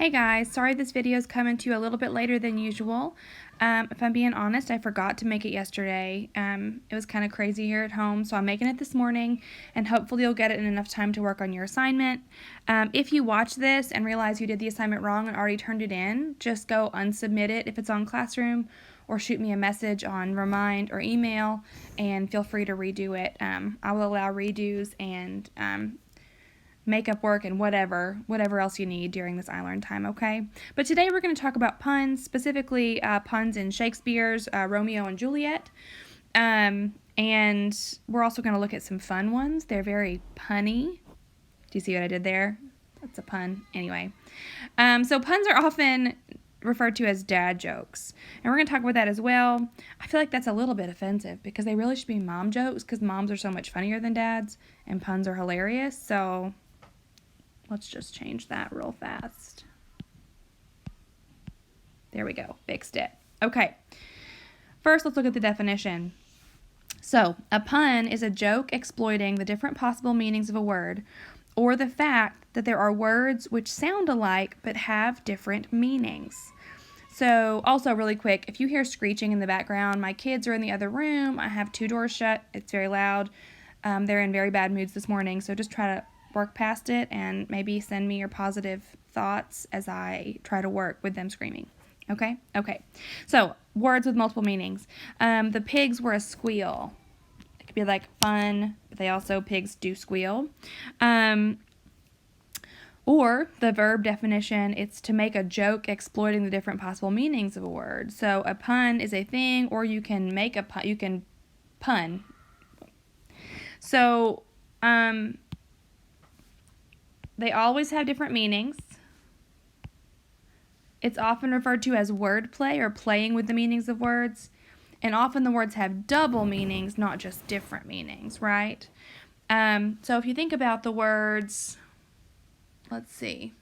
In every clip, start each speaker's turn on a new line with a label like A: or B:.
A: Hey guys, sorry this video is coming to you a little bit later than usual. If I'm being honest, I forgot to make it yesterday. It was kind of crazy here at home, so I'm making it this morning, and hopefully you'll get it in enough time to work on your assignment. If you watch this and realize you did the assignment wrong and already turned it in, just go unsubmit it if it's on Classroom, or shoot me a message on Remind or email, and feel free to redo it. I will allow redos and makeup work and whatever else you need during this iLearn time, okay? But today we're going to talk about puns, specifically puns in Shakespeare's Romeo and Juliet. And we're also going to look at some fun ones. They're very punny. Do you see what I did there? That's a pun. Anyway. So puns are often referred to as dad jokes. And we're going to talk about that as well. I feel like that's a little bit offensive because they really should be mom jokes because moms are so much funnier than dads and puns are hilarious. So let's just change that real fast. There we go. Fixed it. Okay. First, let's look at the definition. So, a pun is a joke exploiting the different possible meanings of a word, or the fact that there are words which sound alike but have different meanings. So, also really quick, if you hear screeching in the background, my kids are in the other room. I have 2 doors shut. It's very loud. They're in very bad moods this morning, so just try to work past it and maybe send me your positive thoughts as I try to work with them screaming. Okay? Okay. So, words with multiple meanings. The pigs were a squeal. It could be like fun, but pigs do squeal. Or the verb definition, it's to make a joke exploiting the different possible meanings of a word. So, a pun is a thing, or you can make a pun. You can pun. So, they always have different meanings. It's often referred to as wordplay or playing with the meanings of words. And often the words have double meanings, not just different meanings, right? So if you think about the words, let's see.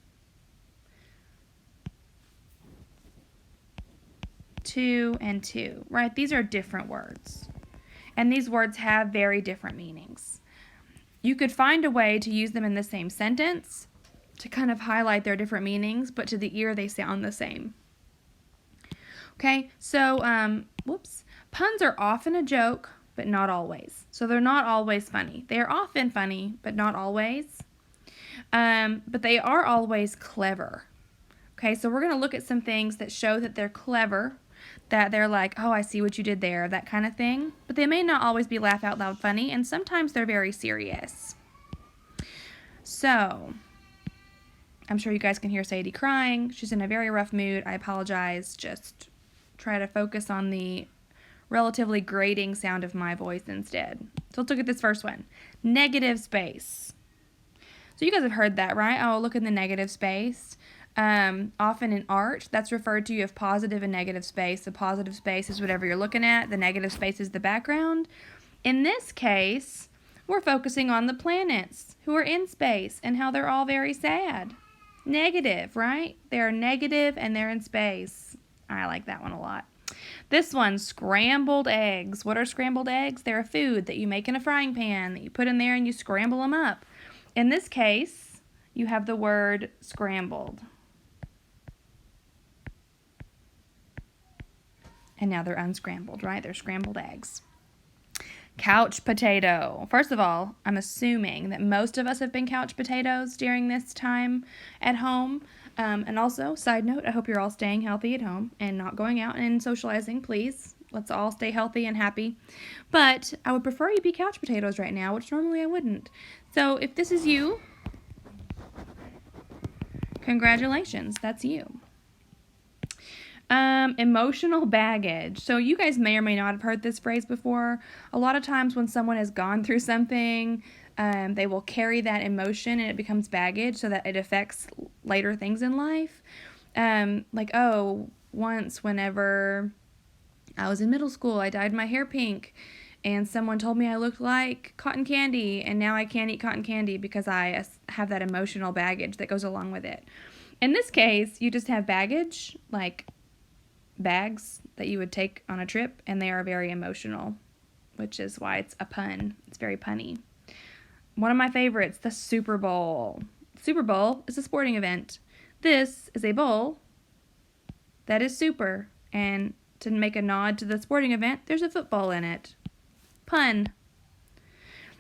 A: To and to, right? These are different words. And these words have very different meanings. You could find a way to use them in the same sentence to kind of highlight their different meanings, but to the ear they sound the same. Okay, so, puns are often a joke, but not always. So they're not always funny. They are often funny, but not always. But they are always clever. Okay, so we're going to look at some things that show that they're clever, that they're like, oh, I see what you did there, that kind of thing. But they may not always be laugh out loud funny, and sometimes they're very serious. So, I'm sure you guys can hear Sadie crying. She's in a very rough mood. I apologize. Just try to focus on the relatively grating sound of my voice instead. So let's look at this first one. Negative space. So you guys have heard that, right? Oh, look in the negative space. Often in art, that's referred to as positive and negative space. The positive space is whatever you're looking at. The negative space is the background. In this case, we're focusing on the planets who are in space and how they're all very sad. Negative, right? They're negative and they're in space. I like that one a lot. This one, scrambled eggs. What are scrambled eggs? They're a food that you make in a frying pan that you put in there and you scramble them up. In this case, you have the word scrambled. And now they're unscrambled, right? They're scrambled eggs. Couch potato. First of all, I'm assuming that most of us have been couch potatoes during this time at home. And also, side note, I hope you're all staying healthy at home and not going out and socializing, please. Let's all stay healthy and happy. But I would prefer you be couch potatoes right now, which normally I wouldn't. So if this is you, congratulations, that's you. Emotional baggage. So you guys may or may not have heard this phrase before. A lot of times when someone has gone through something, they will carry that emotion and it becomes baggage so that it affects later things in life. Once whenever I was in middle school, I dyed my hair pink and someone told me I looked like cotton candy, and now I can't eat cotton candy because I have that emotional baggage that goes along with it. In this case, you just have baggage, like bags that you would take on a trip, and they are very emotional, which is why it's a pun. It's very punny. One of my favorites, the Super Bowl. Super Bowl is a sporting event. This is a bowl that is super. And to make a nod to the sporting event, there's a football in it. Pun.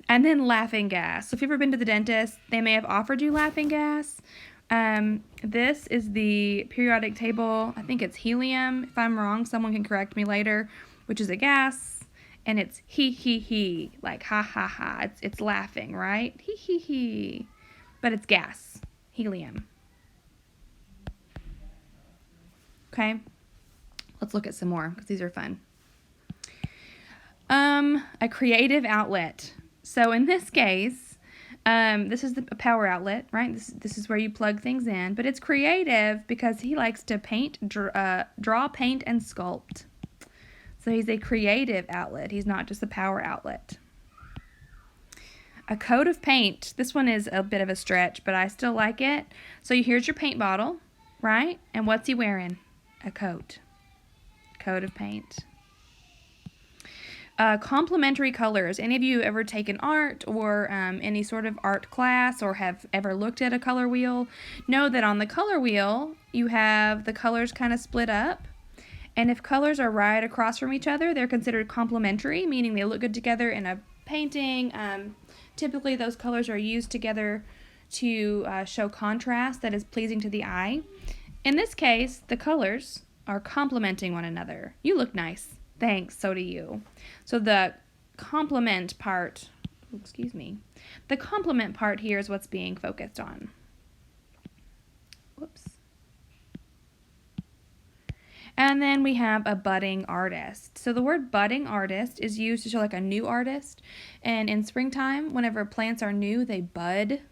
A: And then laughing gas. So if you've ever been to the dentist, they may have offered you laughing gas. This is the periodic table. I think it's helium. If I'm wrong, someone can correct me later, which is a gas. And it's he, like ha ha ha. It's laughing, right? He. But it's gas. Helium. Okay. Let's look at some more because these are fun. A creative outlet. So in this case, this is a power outlet, right? This is where you plug things in, but it's creative because he likes to paint, draw, paint, and sculpt. So he's a creative outlet. He's not just a power outlet. A coat of paint. This one is a bit of a stretch, but I still like it. So here's your paint bottle, right? And what's he wearing? A coat. Coat of paint. Complementary colors. Any of you ever taken art or any sort of art class or have ever looked at a color wheel know that on the color wheel you have the colors kind of split up, and if colors are right across from each other, they're considered complementary, meaning they look good together in a painting. Typically those colors are used together to show contrast that is pleasing to the eye. In this case, the colors are complementing one another. You look nice. Thanks, so do you. So the complement part, the complement part here is what's being focused on. Whoops. And then we have a budding artist. So the word budding artist is used to show like a new artist. And in springtime, whenever plants are new, they bud.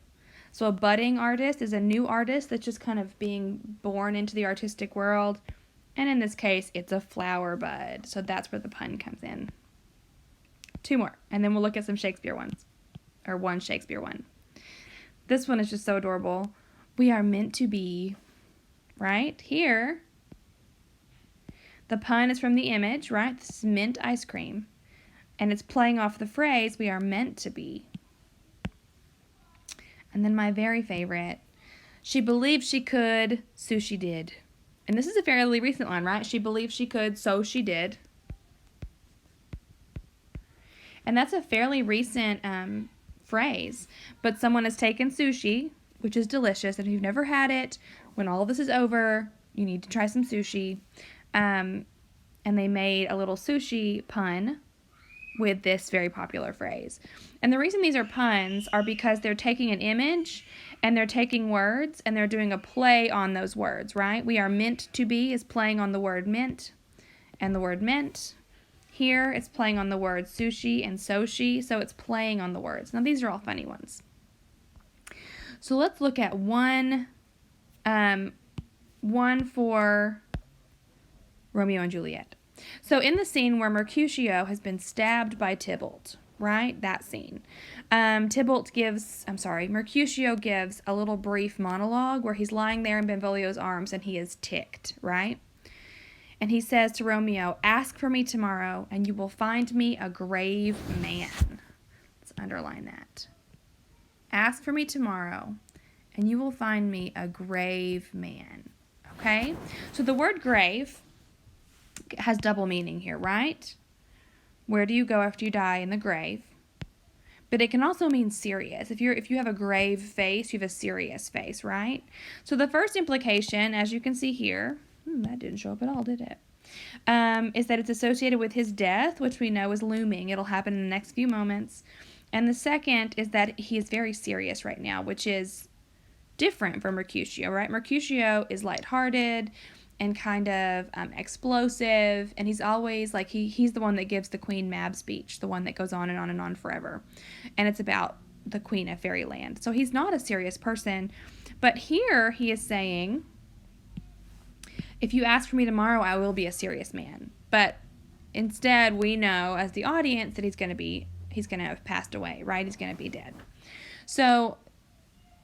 A: So a budding artist is a new artist that's just kind of being born into the artistic world. And in this case, it's a flower bud. So that's where the pun comes in. Two more. And then we'll look at some Shakespeare ones. Or one Shakespeare one. This one is just so adorable. We are meant to be. Right? Here, the pun is from the image, right? This is mint ice cream. And it's playing off the phrase, we are meant to be. And then my very favorite. She believed she could, so she did. And this is a fairly recent one, right? She believed she could, so she did. And that's a fairly recent phrase. But someone has taken sushi, which is delicious. And if you've never had it, when all of this is over, you need to try some sushi. And they made a little sushi pun with this very popular phrase. And the reason these are puns are because they're taking an image and they're taking words and they're doing a play on those words, right? We are meant to be is playing on the word mint and the word meant. Here it's playing on the word sushi and soshi, so it's playing on the words. Now these are all funny ones. So let's look at one for Romeo and Juliet. So in the scene where Mercutio has been stabbed by Tybalt, right? That scene. Mercutio gives a little brief monologue where he's lying there in Benvolio's arms and he is ticked, right? And he says to Romeo, ask for me tomorrow and you will find me a grave man. Let's underline that. Ask for me tomorrow and you will find me a grave man. Okay? So the word grave has double meaning here, right? Where do you go after you die? In the grave. But it can also mean serious. If you have a grave face, you have a serious face, right? So the first implication, as you can see here, that didn't show up at all, did it? Is that it's associated with his death, which we know is looming. It'll happen in the next few moments. And the second is that he is very serious right now, which is different from Mercutio, right? Mercutio is lighthearted and kind of explosive, and he's always like he's the one that gives the Queen Mab speech, the one that goes on and on and on forever, and it's about the Queen of Fairyland. So he's not a serious person, but here he is saying, if you ask for me tomorrow, I will be a serious man. But instead, we know as the audience that he's going to have passed away, right? He's going to be dead. So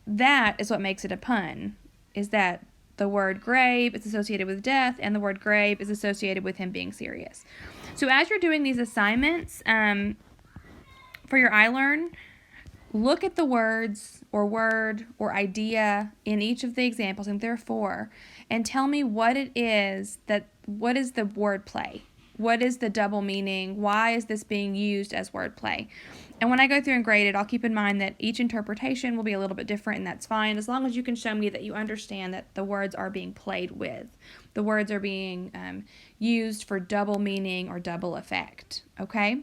A: that is what makes it a pun, is that the word grave is associated with death, and the word grave is associated with him being serious. So as you're doing these assignments for your iLearn, look at the words or word or idea in each of the examples, and there are 4, and tell me what it is what is the wordplay? What is the double meaning? Why is this being used as wordplay? And when I go through and grade it, I'll keep in mind that each interpretation will be a little bit different, and that's fine as long as you can show me that you understand that the words are being played with. The words are being used for double meaning or double effect, okay?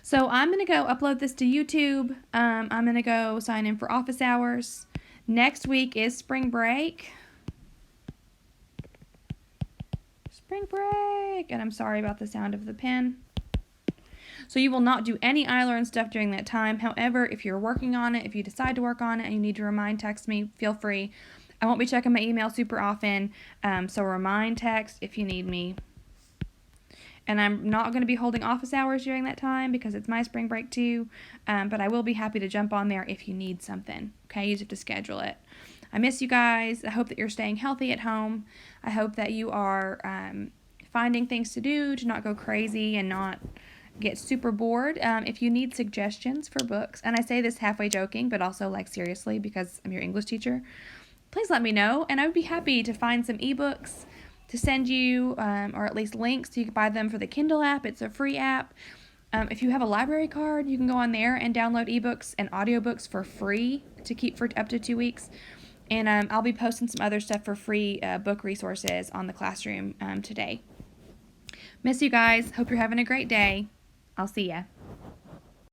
A: So I'm going to go upload this to YouTube. I'm going to go sign in for office hours. Next week is spring break. Spring break! And I'm sorry about the sound of the pen. So you will not do any iLearn stuff during that time. However, if you're working on it, if you decide to work on it and you need to text me, feel free. I won't be checking my email super often, so remind text if you need me. And I'm not going to be holding office hours during that time because it's my spring break too, but I will be happy to jump on there if you need something. Okay, you just have to schedule it. I miss you guys. I hope that you're staying healthy at home. I hope that you are finding things to do to not go crazy and not get super bored. If you need suggestions for books, and I say this halfway joking, but also like seriously because I'm your English teacher, please let me know, and I would be happy to find some ebooks to send you, or at least links so you can buy them for the Kindle app. It's a free app. If you have a library card, you can go on there and download ebooks and audiobooks for free to keep for up to 2 weeks. And I'll be posting some other stuff for free book resources on the classroom today. Miss you guys. Hope you're having a great day. I'll see ya.